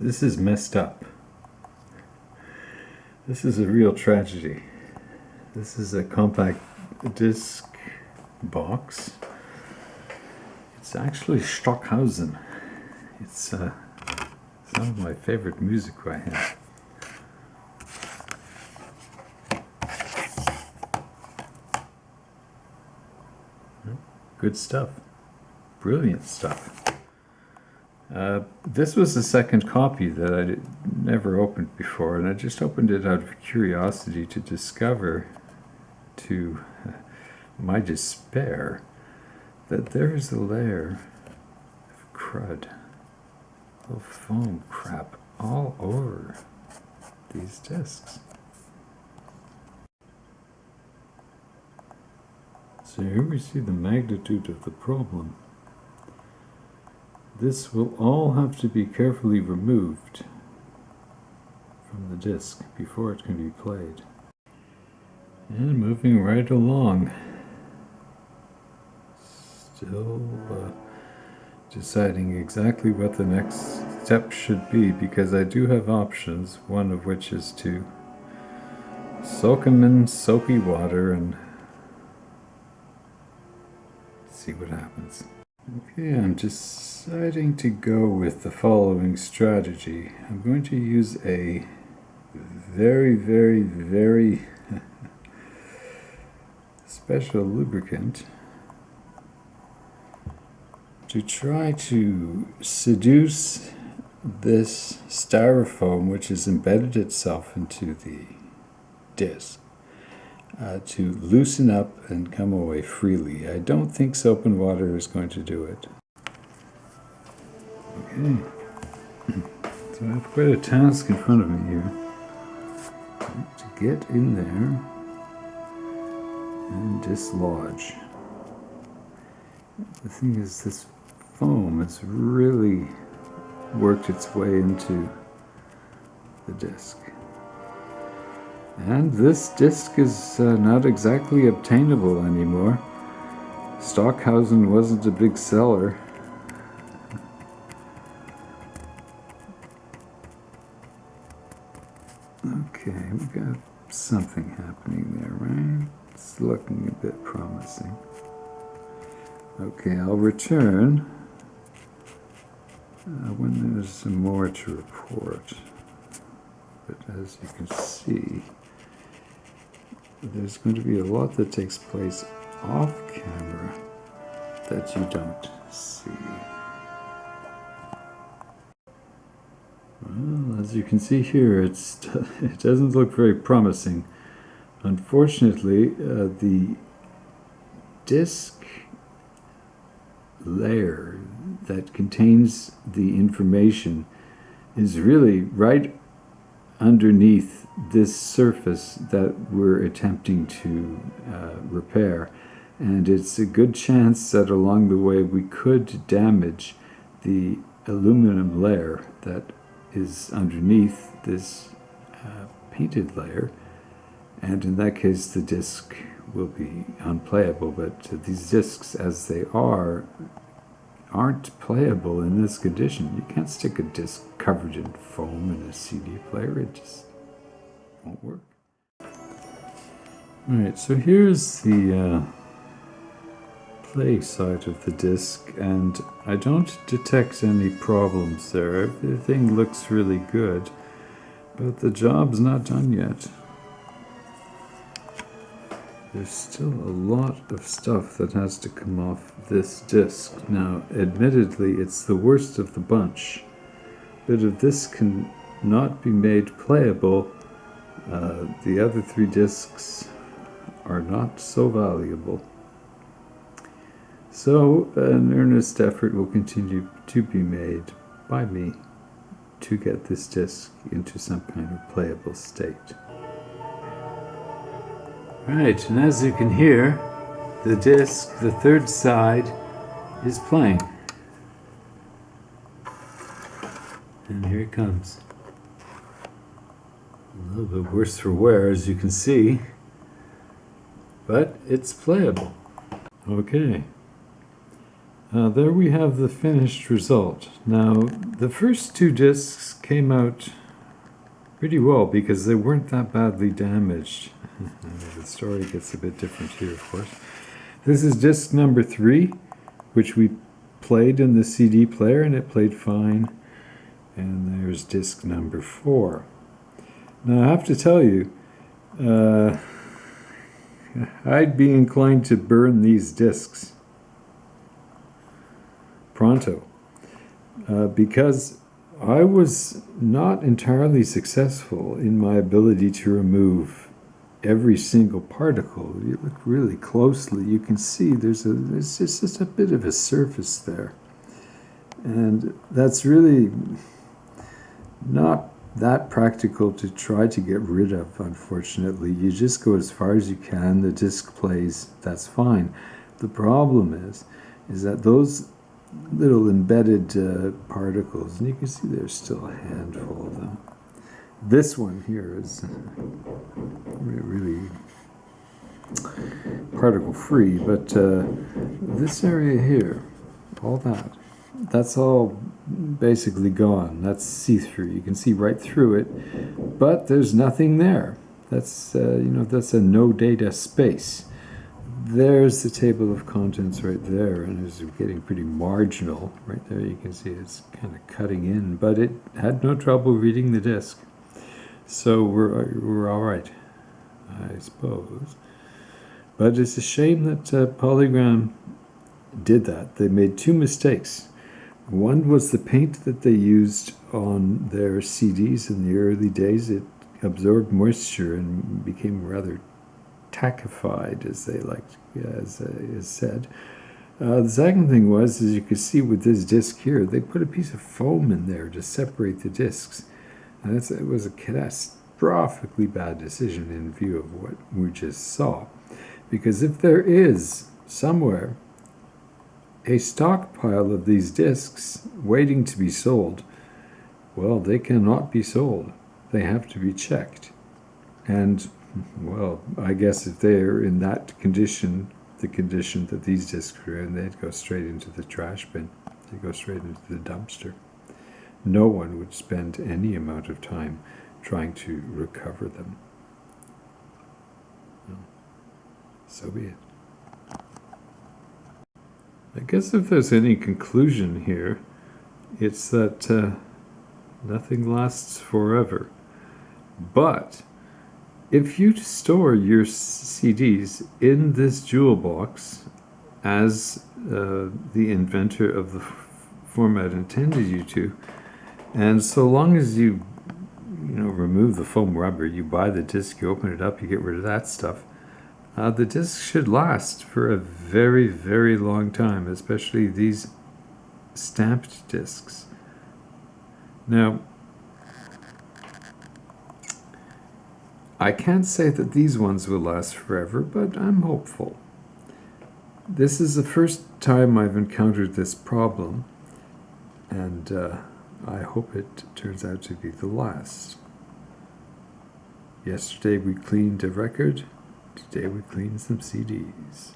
This is messed up. This is a real tragedy. This is a compact disc box. It's actually Stockhausen. It's some of my favorite music I have. Good stuff. Brilliant stuff. This was the second copy that I never opened before, and I just opened it out of curiosity to discover, to my despair, that there is a layer of crud, little foam crap all over these discs. So here we see the magnitude of the problem. This will all have to be carefully removed from the disc before it can be played. And moving right along. Still deciding exactly what the next step should be, because I do have options, one of which is to soak them in soapy water and see what happens. Okay, I'm deciding to go with the following strategy. I'm going to use a very special lubricant to try to seduce this styrofoam, which has embedded itself into the disc, to loosen up and come away freely. I don't think soap and water is going to do it. Okay, so I have quite a task in front of me here. To get in there and dislodge. The thing is, this foam has really worked its way into the disc. And this disc is not exactly obtainable anymore. Stockhausen wasn't a big seller. Okay, we got something happening there, right? It's looking a bit promising. Okay, I'll return when there's some more to report. But as you can see, there's going to be a lot that takes place off camera that you don't see. Well, as you can see here, it doesn't look very promising. Unfortunately, the disc layer that contains the information is really right underneath this surface that we're attempting to repair, and it's a good chance that along the way we could damage the aluminum layer that is underneath this painted layer, and in that case the disc will be unplayable. But these discs as they aren't playable in this condition. You can't stick a disc covered in foam in a CD player, it just won't work. Alright, so here's the play side of the disc, and I don't detect any problems there. Everything looks really good, but the job's not done yet. There's still a lot of stuff that has to come off this disc. Now, admittedly, it's the worst of the bunch, but if this can not be made playable, the other three discs are not so valuable. So, an earnest effort will continue to be made by me to get this disc into some kind of playable state. Right, and as you can hear, the disc, the third side, is playing. And here it comes. A little bit worse for wear, as you can see, but it's playable. Okay. There we have the finished result. Now, the first two discs came out pretty well because they weren't that badly damaged. The story gets a bit different here, of course. This is disc number 3, which we played in the CD player, and it played fine. And there's disc number 4. Now, I have to tell you, I'd be inclined to burn these discs pronto, because I was not entirely successful in my ability to remove every single particle. If you look really closely, you can see there's just a bit of a surface there. And that's really not that practical to try to get rid of, unfortunately. You just go as far as you can, the disc plays, that's fine. The problem is that those little embedded particles, and you can see there's still a handful of them. This one here is really particle free, but this area here, all that's all basically gone. That's see-through. You can see right through it, but there's nothing there. That's that's a no data space. There's the table of contents right there, and it's getting pretty marginal. Right there you can see it's kind of cutting in, but it had no trouble reading the disk. So we're all right, I suppose. But it's a shame that PolyGram did that. They made 2 mistakes. One was the paint that they used on their CDs in the early days. It absorbed moisture and became rather tackified, as they liked, as is said. The second thing was, as you can see with this disc here, they put a piece of foam in there to separate the discs. And it was a catastrophically bad decision in view of what we just saw. Because if there is somewhere a stockpile of these discs waiting to be sold, well, they cannot be sold. They have to be checked. And well, I guess if they're in that condition, the condition that these discs are in, they'd go straight into the trash bin. They'd go straight into the dumpster. No one would spend any amount of time trying to recover them. No. So be it. I guess if there's any conclusion here, it's that nothing lasts forever. But if you store your CDs in this jewel box, as the inventor of the format intended you to, and so long as you remove the foam rubber, you buy the disc, you open it up, you get rid of that stuff, the disc should last for a very, very long time, especially these stamped discs. Now, I can't say that these ones will last forever, but I'm hopeful. This is the first time I've encountered this problem, and I hope it turns out to be the last. Yesterday we cleaned a record, today we cleaned some CDs.